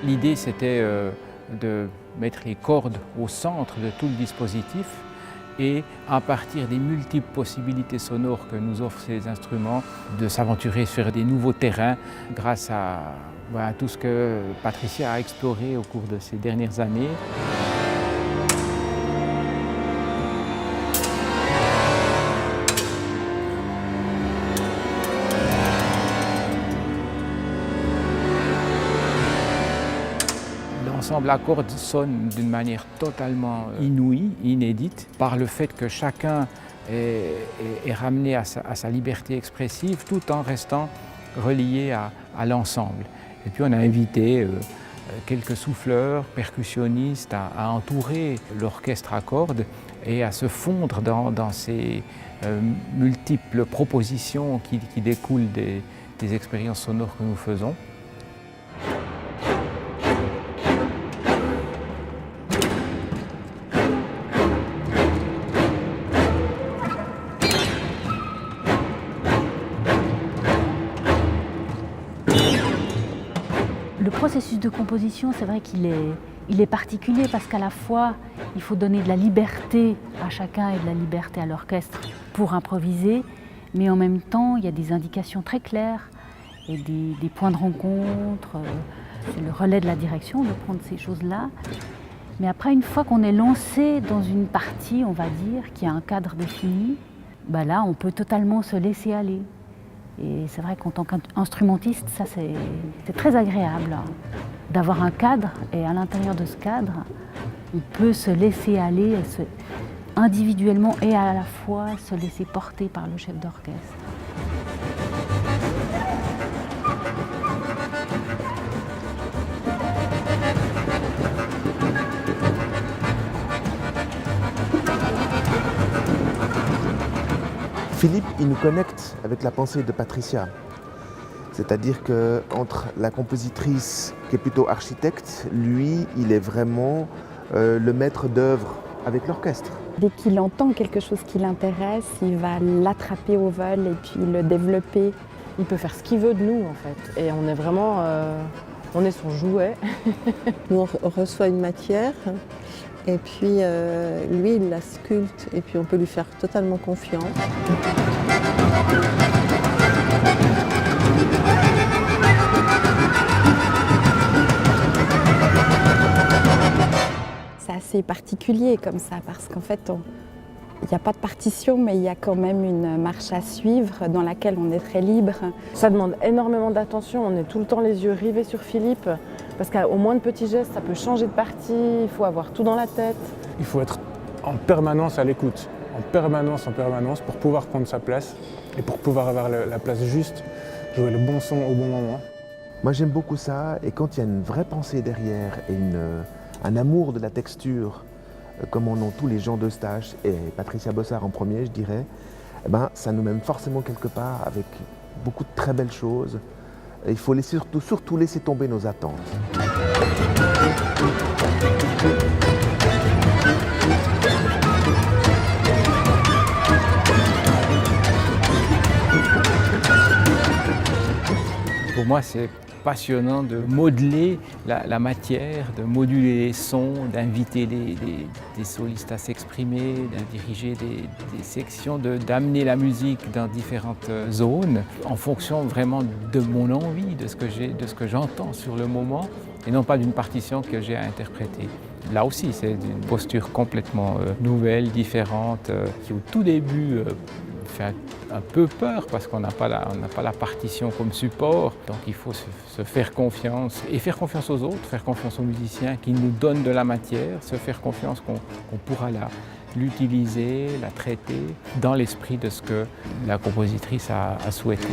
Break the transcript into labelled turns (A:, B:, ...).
A: L'idée, c'était de mettre les cordes au centre de tout le dispositif et à partir des multiples possibilités sonores que nous offrent ces instruments, de s'aventurer sur des nouveaux terrains grâce à tout ce que Patricia a exploré au cours de ces dernières années. L'ensemble à cordes sonne d'une manière totalement inouïe, inédite, par le fait que chacun est ramené à sa liberté expressive tout en restant relié à l'ensemble. Et puis on a invité quelques souffleurs, percussionnistes à entourer l'orchestre à cordes et à se fondre dans ces multiples propositions qui découlent des expériences sonores que nous faisons.
B: Le processus de composition, c'est vrai qu'il est particulier parce qu'à la fois, il faut donner de la liberté à chacun et de la liberté à l'orchestre pour improviser, mais en même temps, il y a des indications très claires et des points de rencontre. C'est le relais de la direction de prendre ces choses-là. Mais après, une fois qu'on est lancé dans une partie, on va dire, qui a un cadre défini, là, on peut totalement se laisser aller. Et c'est vrai qu'en tant qu'instrumentiste, ça c'est très agréable d'avoir un cadre et à l'intérieur de ce cadre, on peut se laisser aller individuellement et à la fois se laisser porter par le chef d'orchestre.
C: Philippe, il nous connecte avec la pensée de Patricia. C'est-à-dire qu'entre la compositrice qui est plutôt architecte, lui, il est vraiment le maître d'œuvre avec l'orchestre.
D: Dès qu'il entend quelque chose qui l'intéresse, il va l'attraper au vol et puis le développer.
E: Il peut faire ce qu'il veut de nous en fait. Et on est vraiment, on est son jouet.
F: Nous on reçoit une matière et puis lui il la sculpte et puis on peut lui faire totalement confiance.
D: C'est assez particulier comme ça parce qu'en fait il n'y a pas de partition, mais il y a quand même une marche à suivre dans laquelle on est très libre.
E: Ça demande énormément d'attention, on est tout le temps les yeux rivés sur Philippe, parce qu'au moindre petit geste, ça peut changer de partie, il faut avoir tout dans la tête.
G: Il faut être en permanence à l'écoute, en permanence, pour pouvoir prendre sa place et pour pouvoir avoir la place juste, jouer le bon son au bon moment.
C: Moi j'aime beaucoup ça, et quand il y a une vraie pensée derrière et un amour de la texture, comme en ont tous les gens de stage, et Patricia Bossard en premier, je dirais, ça nous mène forcément quelque part avec beaucoup de très belles choses. Et il faut surtout laisser tomber nos attentes.
A: Pour moi, c'est passionnant de modeler la matière, de moduler les sons, d'inviter des solistes à s'exprimer, de diriger des sections, d'amener la musique dans différentes zones en fonction vraiment de mon envie, de ce que j'entends sur le moment et non pas d'une partition que j'ai à interpréter. Là aussi, c'est une posture complètement nouvelle, différente, qui au tout début fait un peu peur parce qu'on n'a pas la partition comme support. Donc il faut se faire confiance et faire confiance aux autres, faire confiance aux musiciens qui nous donnent de la matière, se faire confiance qu'on pourra l'utiliser, la traiter dans l'esprit de ce que la compositrice a souhaité.